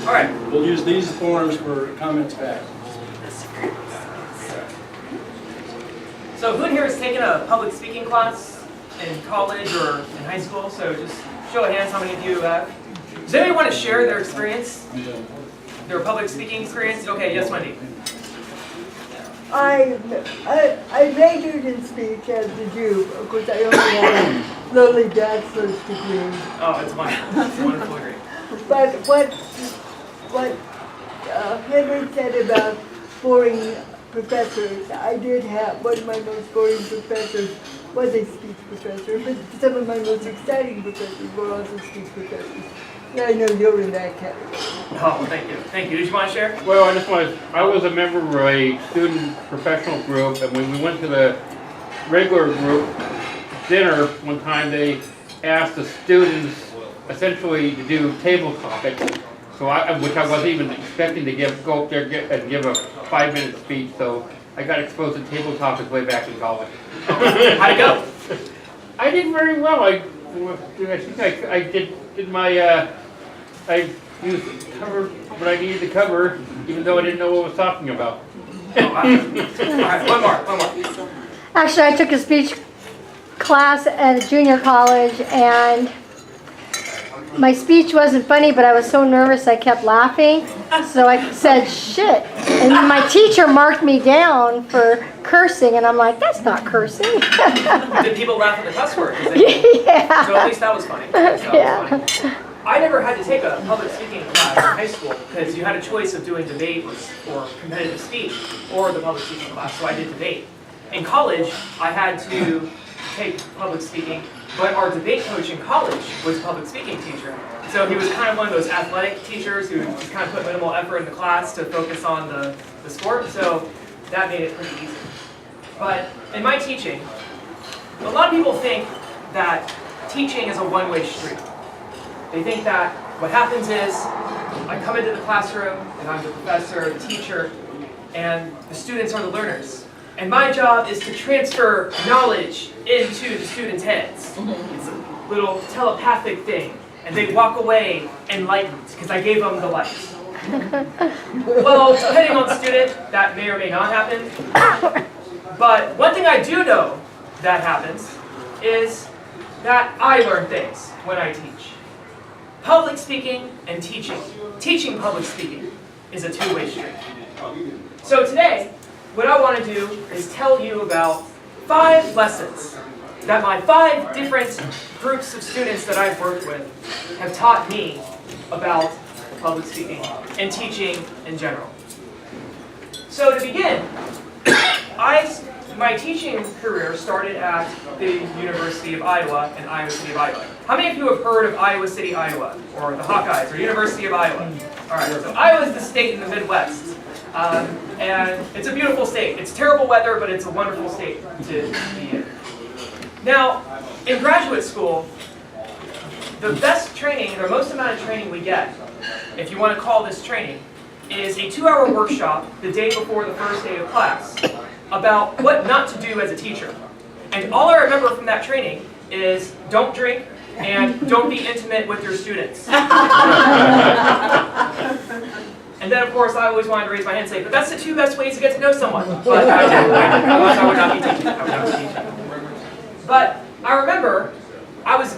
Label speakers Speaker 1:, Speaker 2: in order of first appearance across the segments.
Speaker 1: All right.
Speaker 2: We'll use these forms for comments back.
Speaker 1: So who in here has taken a public speaking class in college or in high school? So just show of hands how many of you have. Does anybody want to share their experience? Their public speaking experience? Okay, yes, Wendy.
Speaker 3: I majored in speech, as did you. Of course, I only have a lowly bachelor's degree.
Speaker 1: Oh, it's wonderful. It's a wonderful degree.
Speaker 3: But what Henry said about boring professors, I did have one of my most boring professors was a speech professor, but some of my most exciting professors were also speech professors. Yeah, I know you're in that category.
Speaker 1: Oh, thank you. Thank you. Did you want to share?
Speaker 4: Well, I was a member of a student professional group, and when we went to the regular group dinner one time, they asked the students essentially to do table topics. So which I wasn't even expecting to go up there and give a 5-minute speech. So I got exposed to table topics way back in college.
Speaker 1: How'd it go?
Speaker 4: I did very well. I think I did my I covered what I needed to cover, even though I didn't know what I was talking about.
Speaker 1: Oh, awesome. All right, one more.
Speaker 5: Actually, I took a speech class at a junior college, and my speech wasn't funny, but I was so nervous I kept laughing. So I said, shit. And my teacher marked me down for cursing, and I'm like, that's not cursing.
Speaker 1: Did people laugh at the cuss word?
Speaker 5: Yeah.
Speaker 1: So at least that was funny. Funny. I never had to take a public speaking class in high school because you had a choice of doing debate or competitive speech or the public speaking class, so I did debate. In college, I had to take public speaking, but our debate coach in college was a public speaking teacher. So he was kind of one of those athletic teachers who just kind of put minimal effort in the class to focus on the sport, so that made it pretty easy. But in my teaching, a lot of people think that teaching is a one-way street. They think that what happens is I come into the classroom and I'm the professor, the teacher, and the students are the learners. And my job is to transfer knowledge into the students' heads. It's a little telepathic thing. And they walk away enlightened because I gave them the light. Well, depending on the student, that may or may not happen. But one thing I do know that happens is that I learn things when I teach. Public speaking and teaching. Teaching public speaking is a two-way street. So today, what I want to do is tell you about 5 lessons that my 5 different groups of students that I've worked with have taught me about public speaking and teaching in general. So to begin, my teaching career started at the University of Iowa in Iowa City of Iowa. How many of you have heard of Iowa City, Iowa, or the Hawkeyes, or University of Iowa? All right, so Iowa is the state in the Midwest, and it's a beautiful state. It's terrible weather, but it's a wonderful state to be in. Now, in graduate school, the best training, the most amount of training we get, if you want to call this training, is a 2-hour workshop the day before the first day of class about what not to do as a teacher. And all I remember from that training is don't drink and don't be intimate with your students. And then, of course, I always wanted to raise my hand and say, but that's the 2 best ways to get to know someone. But I didn't. I would not be teaching. I would not be teaching. But I remember,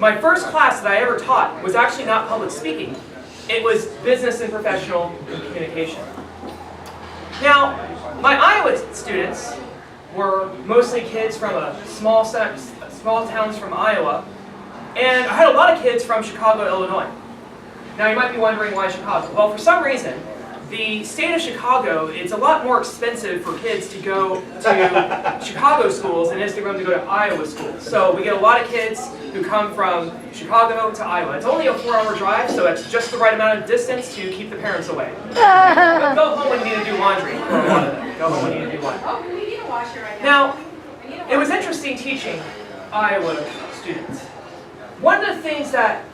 Speaker 1: my first class that I ever taught was actually not public speaking. It was business and professional communication. Now, my Iowa students were mostly kids from small towns from Iowa, and I had a lot of kids from Chicago, Illinois. Now, you might be wondering why Chicago. Well, for some reason, the state of Chicago, it's a lot more expensive for kids to go to Chicago schools than it is for them to go to Iowa schools. So we get a lot of kids who come from Chicago to Iowa. It's only a 4-hour drive, so it's just the right amount of distance to keep the parents away. But go home when you need to do laundry. Go home when you need to do laundry.
Speaker 6: Oh, we need a washer right now.
Speaker 1: Now, it was interesting teaching Iowa students. One of the things that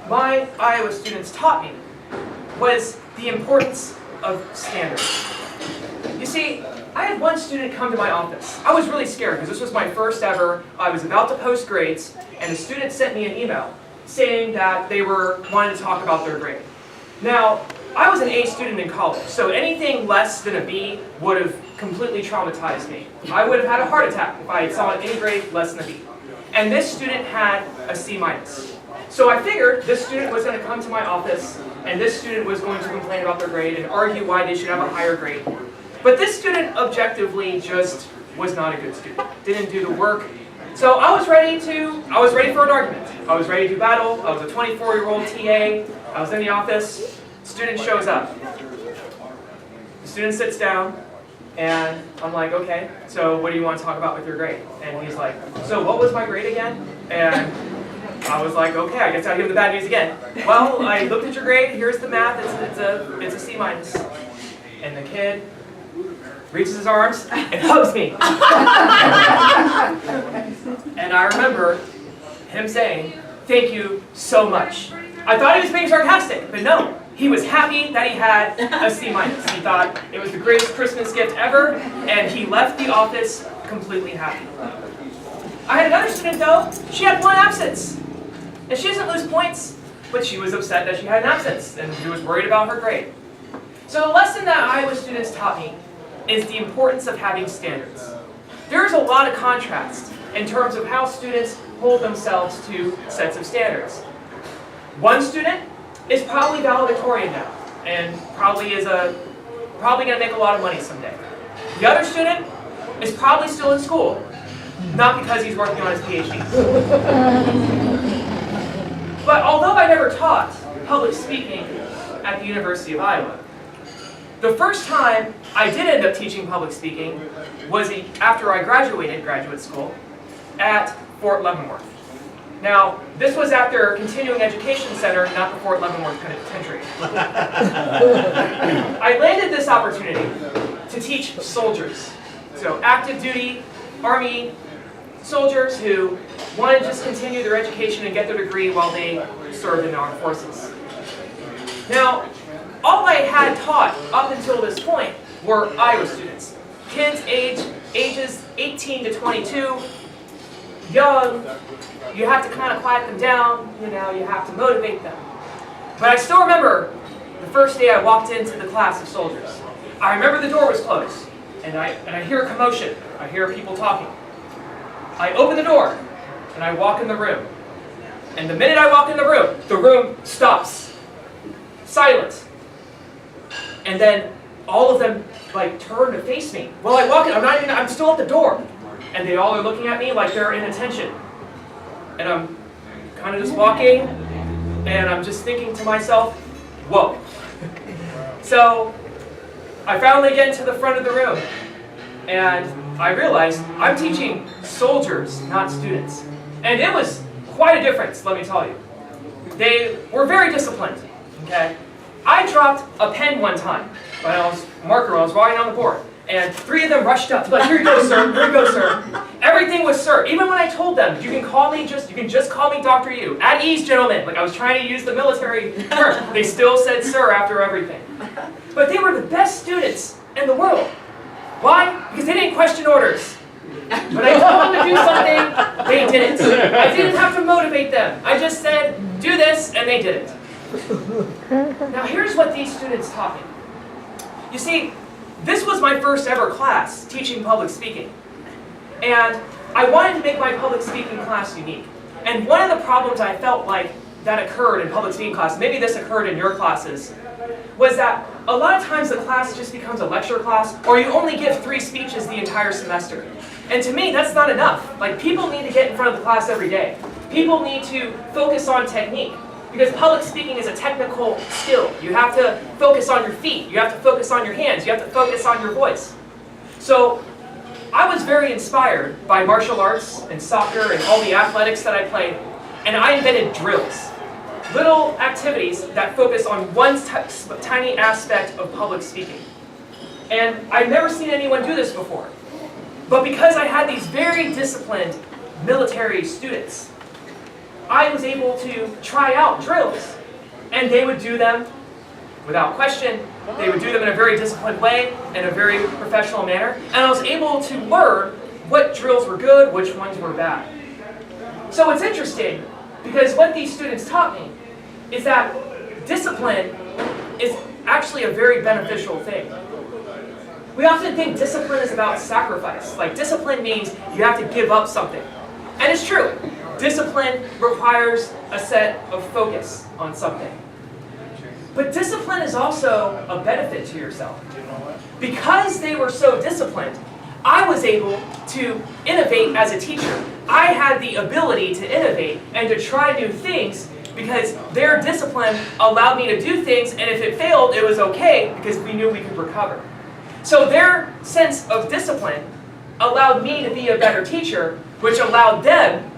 Speaker 1: my Iowa students taught me was the importance of standards. You see, I had one student come to my office. I was really scared because this was my first ever. I was about to post grades, and a student sent me an email saying that they wanted to talk about their grade. Now, I was an A student in college, so anything less than a B would have completely traumatized me. I would have had a heart attack if I saw any grade less than a B. And this student had a C minus. So I figured this student was going to come to my office, and this student was going to complain about their grade and argue why they should have a higher grade. But this student objectively just was not a good student, didn't do the work. So I was ready for an argument. I was ready to do battle. I was a 24-year-old TA. I was in the office. Student shows up. The student sits down, and I'm like, okay, so what do you want to talk about with your grade? And he's like, so what was my grade again? And I was like, okay, I guess I'll give him the bad news again. Well, I looked at your grade, here's the math, it's a C minus. And the kid reaches his arms and hugs me. And I remember him saying, thank you so much. I thought he was being sarcastic, but no. He was happy that he had a C minus. He thought it was the greatest Christmas gift ever, and he left the office completely happy. I had another student though, she had 1 absence. And she doesn't lose points, but she was upset that she had an absence, and she was worried about her grade. So the lesson that Iowa students taught me is the importance of having standards. There's a lot of contrast in terms of how students hold themselves to sets of standards. One student is probably valedictorian now, and probably going to make a lot of money someday. The other student is probably still in school, not because he's working on his PhD. But although I never taught public speaking at the University of Iowa, the first time I did end up teaching public speaking was after I graduated graduate school at Fort Leavenworth. Now, this was at their continuing education center, not the Fort Leavenworth Penitentiary. I landed this opportunity to teach soldiers. So active duty Army soldiers who wanted to just continue their education and get their degree while they served in the armed forces. Now, all I had taught up until this point were Iowa students. Kids ages 18 to 22, young, you have to kind of quiet them down, you have to motivate them. But I still remember the first day I walked into the class of soldiers. I remember the door was closed, and I hear a commotion. I hear people talking. I open the door, and I walk in the room. And the minute I walk in the room stops. Silent. And then all of them turn to face me. Well, I walk in, I'm still at the door. And they all are looking at me like they're in attention. And I'm kind of just walking, and I'm just thinking to myself, whoa. So I finally get into the front of the room, and I realized I'm teaching soldiers, not students. And it was quite a difference, let me tell you. They were very disciplined, okay? I dropped a pen one time when I was writing on the board. And 3 of them rushed up, like, here you go, sir, here you go, sir. Everything was sir. Even when I told them, you can just call me Dr. U. At ease, gentlemen. Like, I was trying to use the military term. They still said sir after everything. But they were the best students in the world. Why? Because they didn't question orders. When I told them to do something, they didn't. I didn't have to motivate them. I just said, do this, and they did it. Now here's what these students taught me. You see, this was my first ever class teaching public speaking. And I wanted to make my public speaking class unique. And one of the problems I felt like that occurred in public speaking class, maybe this occurred in your classes, was that a lot of times the class just becomes a lecture class, or you only give 3 speeches the entire semester. And to me, that's not enough. Like, people need to get in front of the class every day. People need to focus on technique. Because public speaking is a technical skill. You have to focus on your feet. You have to focus on your hands. You have to focus on your voice. So I was very inspired by martial arts and soccer and all the athletics that I played. And I invented drills. Little activities that focus on one tiny aspect of public speaking. And I've never seen anyone do this before. But because I had these very disciplined military students, I was able to try out drills. And they would do them without question. They would do them in a very disciplined way, in a very professional manner. And I was able to learn what drills were good, which ones were bad. So it's interesting, because what these students taught me is that discipline is actually a very beneficial thing. We often think discipline is about sacrifice. Like discipline means you have to give up something. And it's true. Discipline requires a set of focus on something. But discipline is also a benefit to yourself. Because they were so disciplined, I was able to innovate as a teacher. I had the ability to innovate and to try new things because their discipline allowed me to do things, and if it failed, it was okay because we knew we could recover. So their sense of discipline allowed me to be a better teacher, which allowed them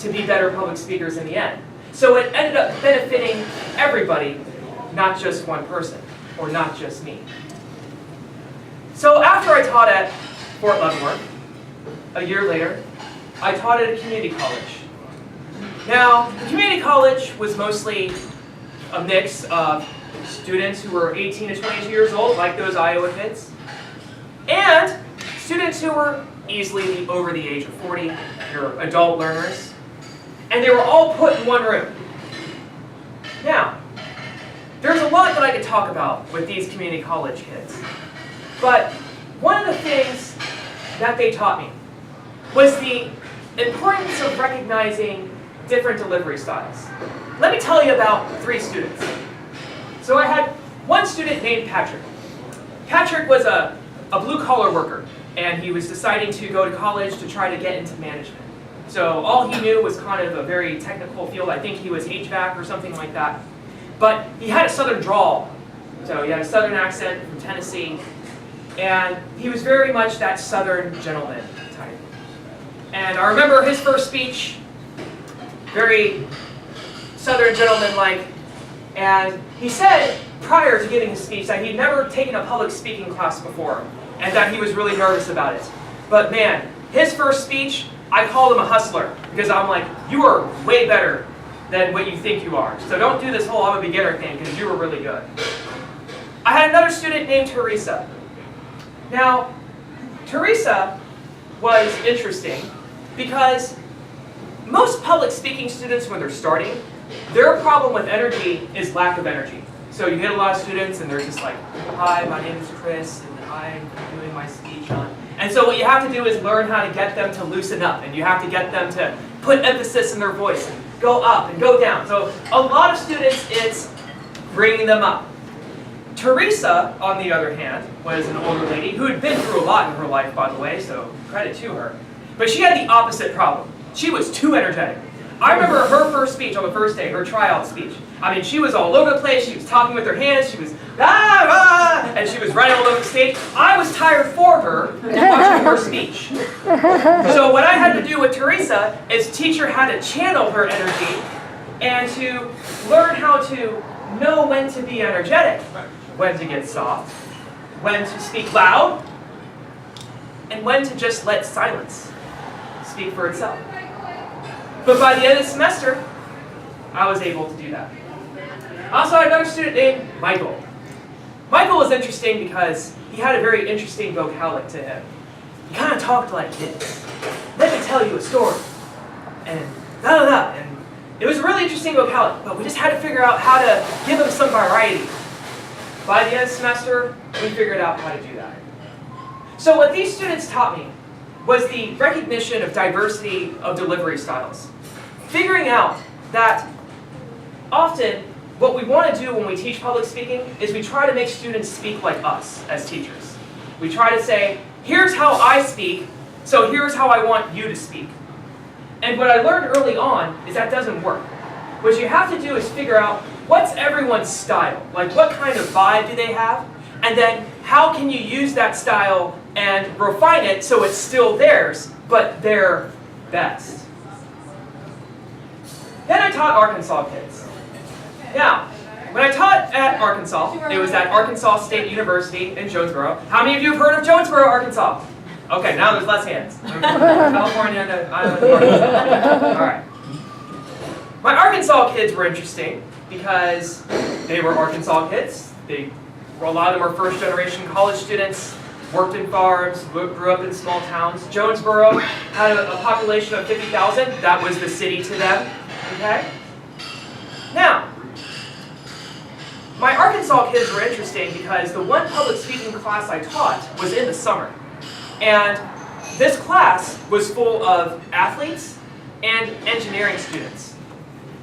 Speaker 1: to be better public speakers in the end. So it ended up benefiting everybody, not just one person, or not just me. So after I taught at Fort Leavenworth, a year later, I taught at a community college. Now, the community college was mostly a mix of students who were 18 to 22 years old, like those Iowa kids, and students who were easily over the age of 40, your adult learners, and they were all put in one room. Now, there's a lot that I could talk about with these community college kids, but one of the things that they taught me was the importance of recognizing different delivery styles. Let me tell you about 3 students. So I had one student named Patrick. Patrick was a blue-collar worker, and he was deciding to go to college to try to get into management. So all he knew was kind of a very technical field. I think he was HVAC or something like that. But he had a southern drawl. So he had a southern accent from Tennessee. And he was very much that southern gentleman type. And I remember his first speech, very southern gentleman-like. And he said prior to giving his speech that he'd never taken a public speaking class before and that he was really nervous about it. But man, his first speech, I called him a hustler because I'm like, you are way better than what you think you are. So don't do this whole I'm a beginner thing because you were really good. I had another student named Teresa. Now, Teresa was interesting because most public speaking students when they're starting, their problem with energy is lack of energy. So you get a lot of students and they're just like, hi, my name is Chris and I'm doing my speech on. And so what you have to do is learn how to get them to loosen up and you have to get them to put emphasis in their voice and go up and go down. So a lot of students, it's bringing them up. Teresa, on the other hand, was an older lady who had been through a lot in her life, by the way, so credit to her. But she had the opposite problem. She was too energetic. I remember her first speech on the first day, her tryout speech. I mean, she was all over the place. She was talking with her hands. She was, and she was right all over the stage. I was tired for her watching her speech. So what I had to do with Teresa is teach her how to channel her energy and to learn how to know when to be energetic, when to get soft, when to speak loud, and when to just let silence speak for itself. But by the end of the semester, I was able to do that. I also had another student named Michael. Michael was interesting because he had a very interesting vocalic to him. He kind of talked like this. Let me tell you a story. And da-da-da. And it was a really interesting vocalic, but we just had to figure out how to give him some variety. By the end of the semester, we figured out how to do that. So what these students taught me was the recognition of diversity of delivery styles. Figuring out that often what we want to do when we teach public speaking is we try to make students speak like us as teachers. We try to say, here's how I speak, so here's how I want you to speak. And what I learned early on is that doesn't work. What you have to do is figure out what's everyone's style, like what kind of vibe do they have, and then how can you use that style and refine it so it's still theirs, but their best. Then I taught Arkansas kids. Now, when I taught at Arkansas, it was at Arkansas State University in Jonesboro. How many of you have heard of Jonesboro, Arkansas? Okay, now there's less hands. California to Island, Arkansas. All right. My Arkansas kids were interesting because they were Arkansas kids. A lot of them were first-generation college students, worked in farms, grew up in small towns. Jonesboro had a population of 50,000. That was the city to them. Okay? Now, my Arkansas kids were interesting because the one public speaking class I taught was in the summer. And this class was full of athletes and engineering students.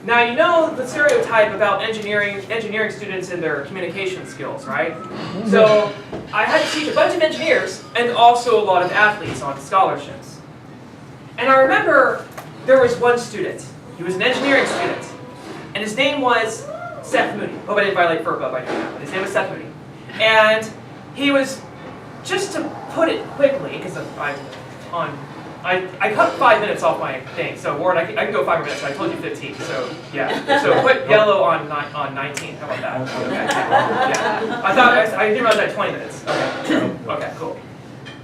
Speaker 1: Now you know the stereotype about engineering students and their communication skills, right? So I had to teach a bunch of engineers and also a lot of athletes on scholarships. And I remember there was one student. He was an engineering student. And his name was Seth Moody. Hope I didn't violate FERPA by doing that, but his name was Seth Moody. And he was, just to put it quickly, because I cut 5 minutes off my thing, so Warren, I can go 5 more minutes, but I told you 15, so yeah. So put yellow on 19, how about that? Okay. Yeah. I didn't realize I had 20 minutes. Okay, cool.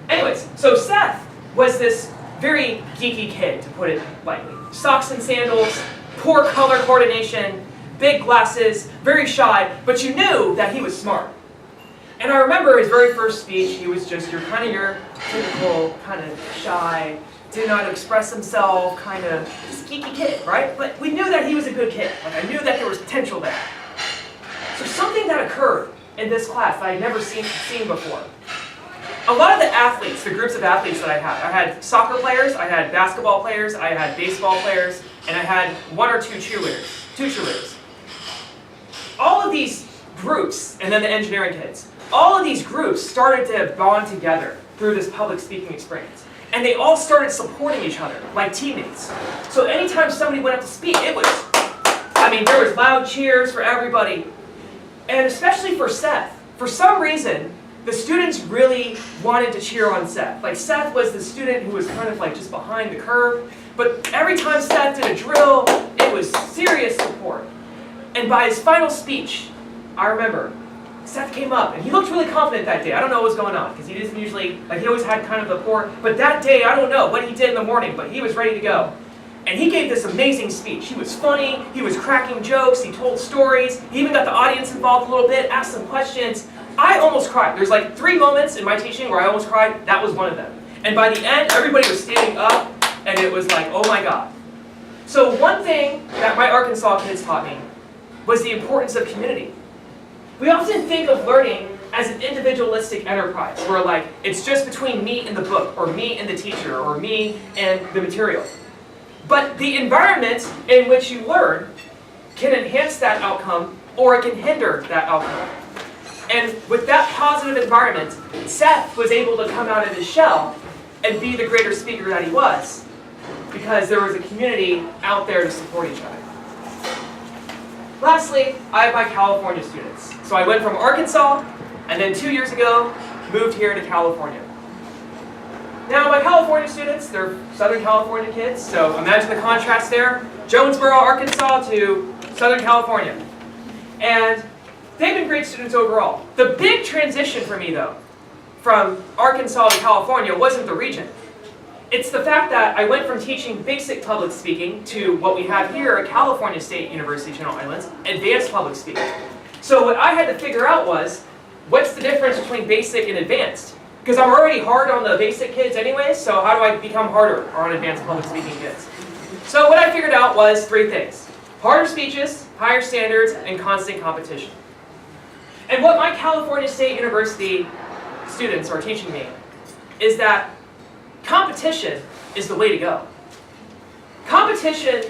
Speaker 1: Anyways, so Seth was this very geeky kid, to put it lightly. Socks and sandals, poor color coordination, big glasses, very shy, but you knew that he was smart. And I remember his very first speech, he was just your typical, kind of shy, did not express himself, kind of just geeky kid, right? But we knew that he was a good kid. Like, I knew that there was potential there. So something that occurred in this class that I had never seen before. A lot of the athletes, the groups of athletes that I had soccer players, I had basketball players, I had baseball players, and I had 1 or 2 cheerleaders. All of these groups, and then the engineering kids, all of these groups started to bond together through this public speaking experience. And they all started supporting each other, like teammates. So anytime somebody went up to speak, there was loud cheers for everybody. And especially for Seth. For some reason, the students really wanted to cheer on Seth. Like, Seth was the student who was kind of like just behind the curve. But every time Seth did a drill, it was serious support. And by his final speech, I remember, Seth came up, and he looked really confident that day. I don't know what was going on, because he doesn't usually, he always had kind of the poor, but that day, I don't know what he did in the morning, but he was ready to go. And he gave this amazing speech. He was funny, he was cracking jokes, he told stories, he even got the audience involved a little bit, asked some questions. I almost cried. There's like 3 moments in my teaching where I almost cried. That was one of them. And by the end, everybody was standing up, and it was like, oh my God. So one thing that my Arkansas kids taught me was the importance of community. We often think of learning as an individualistic enterprise, where like, it's just between me and the book, or me and the teacher, or me and the material. But the environment in which you learn can enhance that outcome, or it can hinder that outcome. And with that positive environment, Seth was able to come out of his shell and be the greater speaker that he was, because there was a community out there to support each other. Lastly, I have my California students. So I went from Arkansas, and then 2 years ago, moved here to California. Now my California students, they're Southern California kids, so imagine the contrast there. Jonesboro, Arkansas to Southern California. And they've been great students overall. The big transition for me though, from Arkansas to California, wasn't the region. It's the fact that I went from teaching basic public speaking to what we have here at California State University, Channel Islands, advanced public speaking. So what I had to figure out was, what's the difference between basic and advanced? Because I'm already hard on the basic kids anyways, so how do I become harder on advanced public speaking kids? So what I figured out was 3 things. Harder speeches, higher standards, and constant competition. And what my California State University students are teaching me is that competition is the way to go. Competition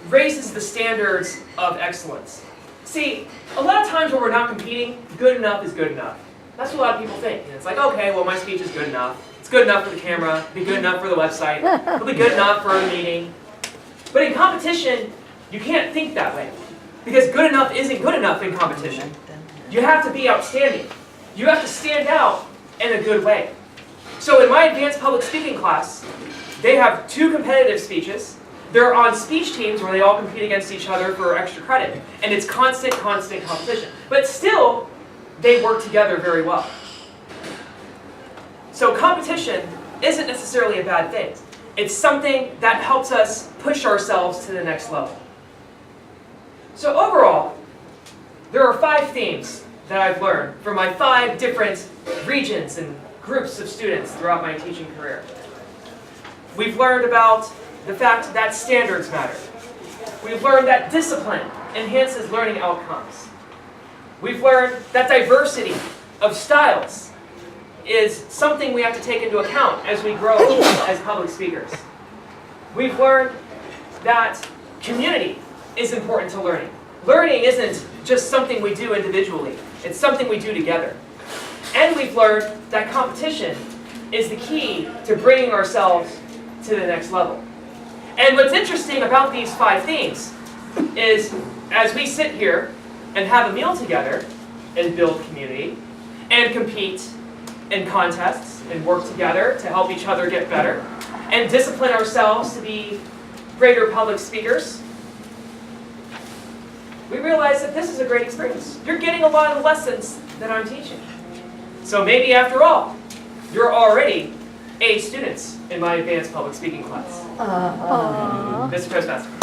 Speaker 1: raises the standards of excellence. See, a lot of times when we're not competing, good enough is good enough. That's what a lot of people think. And it's like, okay, well my speech is good enough. It's good enough for the camera, it'll be good enough for the website, it'll be good enough for the meeting. But in competition, you can't think that way. Because good enough isn't good enough in competition. You have to be outstanding. You have to stand out in a good way. So in my advanced public speaking class, they have 2 competitive speeches. They're on speech teams where they all compete against each other for extra credit. And it's constant competition. But still, they work together very well. So competition isn't necessarily a bad thing. It's something that helps us push ourselves to the next level. So overall, there are 5 themes that I've learned from my 5 different regions and groups of students throughout my teaching career. We've learned about the fact that standards matter. We've learned that discipline enhances learning outcomes. We've learned that diversity of styles is something we have to take into account as we grow as public speakers. We've learned that community is important to learning. Learning isn't just something we do individually, it's something we do together. And we've learned that competition is the key to bringing ourselves to the next level. And what's interesting about these 5 themes is as we sit here and have a meal together and build community and compete in contests and work together to help each other get better and discipline ourselves to be greater public speakers, we realize that this is a great experience. You're getting a lot of lessons that I'm teaching. So maybe after all, you're already A students in my advanced public speaking class.
Speaker 5: Aww.
Speaker 1: Mr. Toastmaster.